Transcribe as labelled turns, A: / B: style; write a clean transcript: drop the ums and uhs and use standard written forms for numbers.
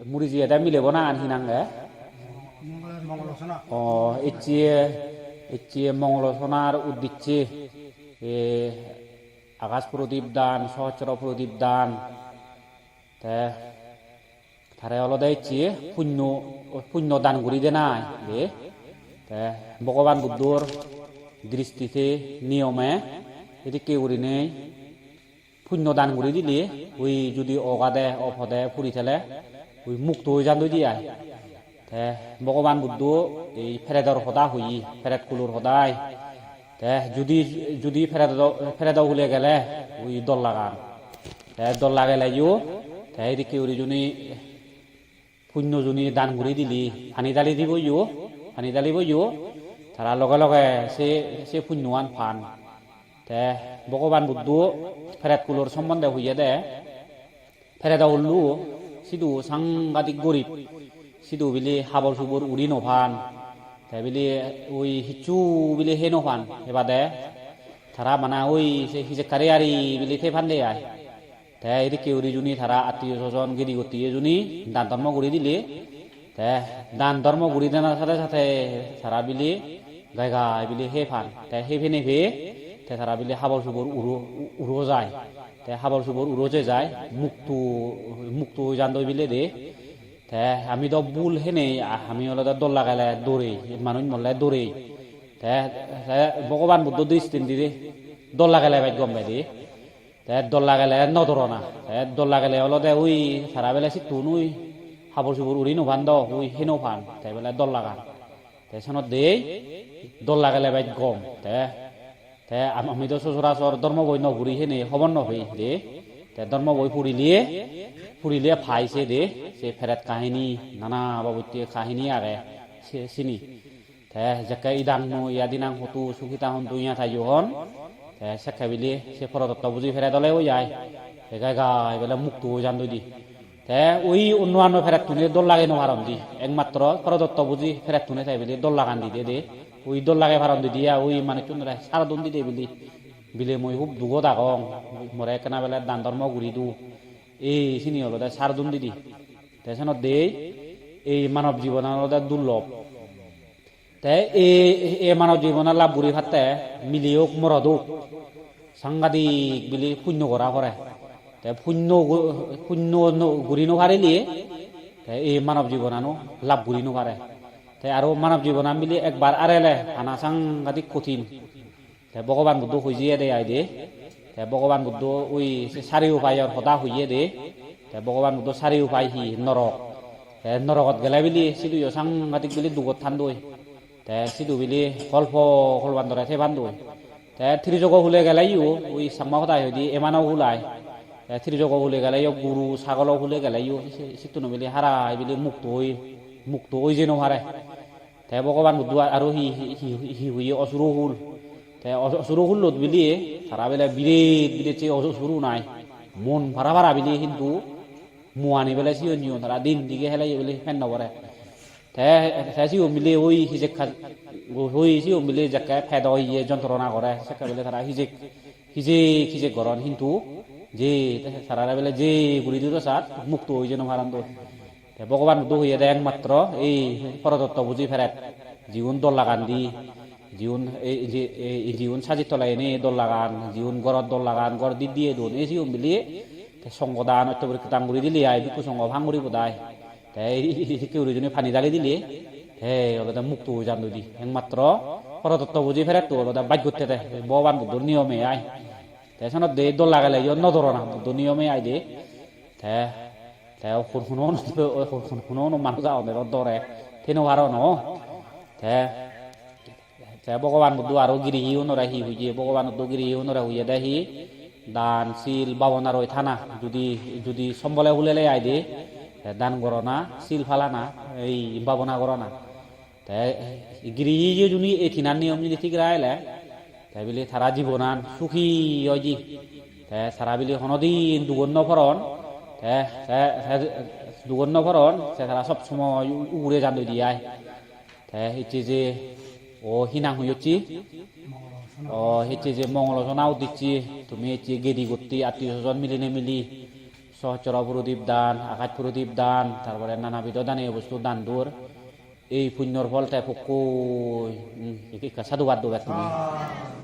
A: মুড়ি এটা মিলেব না আন হিনাঙ্গে ইচ্ছে মঙ্গলসোনার উদ্দিচ্ছে আকাশ প্রদীপ দান সহচর প্রদীপ দান তারে অলদে ইচ্ছে পুণ্য দান করি দে নাই দে ভগবান বুদ্ধর দৃষ্টিতে নিয়মে এটি কেউ করি নেই পুণ্য দান করি দিলে ওই যদি অগাদে অফদে ফুরি থেলে ওই মুক্ত হয়ে যান দিয়ে ভগবান বুদ্ধ এই ফেরেদর সদা হই ফেরেদ কুলোর সদায় যদি ফেরেদাও হলে গেলে ওই দল লাগান দল লাগাইলে এটি কেউ জনী পুণ্য জনী দান করে দিলি পানি দালি দিব তারা লগে লগে সে পুণ্যৱান ফান ভগবান বুদ্ধ ফেরেদ কুলোর সম্বন্ধে হইয়া দে ফেরেদা উল্লু সিধু সাংঘাতিক গরিব সিধু বিলি হাবর সুবর উড়ি নফান বিলি ওই হিচু বিলি হে নফান এবাদে তারা মানে ওই হিজে কারিয়ারি বিলি থে ফান দে আয় এটি কেউরি জুনি তারা আত্মীয় স্বজন গিরি গতি জুনি দান ধর্ম করে দিলে দান ধর্ম করে দেওয়ার সাথে সাথে তারা বিলি গায় বিলি হে ফান হে ফেনে ফে তারা বিলি হাবর সুবর উড়ো যায় হাবর সুবর উড়োজে যায় মুক্ত জান বিলে দে আমি তো বুল হেনে আমি হলো দল লাগাইলে দৌড়ে মানুষ মরলে দৌড়ে ভগবান বুদ্ধ দৃষ্টি দিয়ে দল লাগাইলে বাইক গম পাই দি দল লাগাইলে নধর না দল লাগাইলে হলো দে ওই সারা বেলা সিটু নুই হাবর সুবর উড়ি নুফান দ ওই হেনো ফান তাই বেলা দল লাগান সানত দে দল লাগাইলে বাইক গম আমি তো সচরাচর ধর্ম বই নঘুরি হেনে খবর নহই দে ধর্ম বই ফুরিলিয়ে ফাইছে দে সে ফেরেত কাহিনী নানা বাবুতি কাহিনী আগে চিনি যাকে ইদাং ইয়াদিনাং হতু সুখিতা হন দুইয়া থাইও হন সেখা বিলি সে পরদত্ত বুঝি ফেরে দলে ওই যায় গায় বেলা মুক্ত জান দি ওই অন্য ফেরাত তুলে দল লাগাই নারণ দি একমাত্র পরদত্ত বুঝি ফেরাত তুলে তাই বিলি দল লাগান দি দে ওই দল লাগাই ভারণ দি দিয়া ওই মানে চুনরা সারা দন দি দে বিলে মই খুব দুগো দাগং মরে কেনা বেলা দান ধর্ম ঘুরি দু এই চিনি হলো সার দুন দিদি তেসনত দে এই মানব জীবন দুর্লভ এই মানব জীবন লাভ বুড়ি ভাতে মিলিয়োক মরদোক সাংঘাতিক বিলি পুণ্য করা করে পুণ্য ঘুরি নোহারিলিয়ে এই মানব জীবনানো লাভ ঘুরি নোহারে আর মানব জীবন মিলি একবার আরেলে আনা সাংঘাতিক কঠিন ভগবান বুদ্ধ হইজিয়ে দে আই দে ভগবান বুদ্ধ ওই চারি উপায়র সদা হইয়ে দে ভগবান বুদ্ধ চারি উপায় হি নরকত গেলে বিলি সিধু সাংঘাতিক বিলি দুগত থান দই সিধু বিলি হল বান্ধরে থে বান্ধই থ্রিজগ হুলে গেলাইও ওই সাংমা সদাই হইদি এমানাও হুলাই থ্রিজগ হুলে গেলাইও গুরু ছাগল হুলে গেলাইও সিটুনো বিলি হারাই বিলি মুক্ত ওই যে নহারে ভগবান বুদ্ধ আর হি হইয়ে অসুর হুল অসুর হুল্লত বিলিয়ে সারা বেলা বিরেত অসুরু নাই মন ভাড়া বিলি কিন্তু মুয়ানি বেলা সিও নিও তারা দিন দিকে হেলাই বলে ফেন নবরে সিও মিলে ওই হিজেক সিও মিলে যাকে ফেদ ইয়ে যন্ত্রণা করে সেকা বেলে তারা হিজেক গরন কিন্তু যে সারা বেলা যে গুলি দিত সাত মুক্ত হয়ে যেন ভারান তো ভগবান বুদ্ধ হইয়া দেয় একমাত্র এই পরদত্ত বুঝি ফেরাত জীবন দল লাগান দি জীবন সাজি তলাই এনে দল লাগান জীবন গড়ত দল লাগান গড় দি দিয়ে দোন এই জীবন মিলিয়ে সংগদান অত্যবর টাঙ্গুরি দিলে আই বিকু সঙ্গ ভাঙুরি বোধাই কেউ জনে ফানি দালি দিলে ওটা মুক্ত হয়ে যান দি একমাত্র পরদত্ত বুঝি ফেরাত তো ওটা বাইক করতে দেয় ভগবান বুদ্ধর নিয়মে আয় তাইসনত দে দল লাগালে নধর না বুদ্ধ নিয়মে আই দে শুনো মানুষ যাও দরে থেনো হারো ন ভগবান বুদ্ধ আরো গিরি হিও নরা হি হইয়ে ভগবান বুদ্ধ গিরি হিও নরা হইয়ে দেহি দান শিল বাবনা রই থানা যদি সম্বলে হুলেলে আই দে দান গরনা শিল ফালানা এই বাবনা গরনা গিরি হিয়ে জুনি এই থিনার নিয়ম যদি ঠিক রাইলে তাই বলে সারা জীবনান সুখী হয়জি সারা বিলি হনদিন দুগন্য ফরন সে তারা সব সময় উড়ে যান দিয়ায় হচ্ছে যে হিনাং হইছি হচ্ছে যে মঙ্গলসনাও দিচ্ছি তুমি হচ্ছে গেদি করতে আত্মীয় স্বজন মিলি সহচর প্রদীপ দান, আকাশ প্রদীপ দান, তারপরে নানাবিধ দান এই বস্তু দান দূর এই পুণ্যর ফলটা পক্ষ সাধুবাদ দেবে তুমি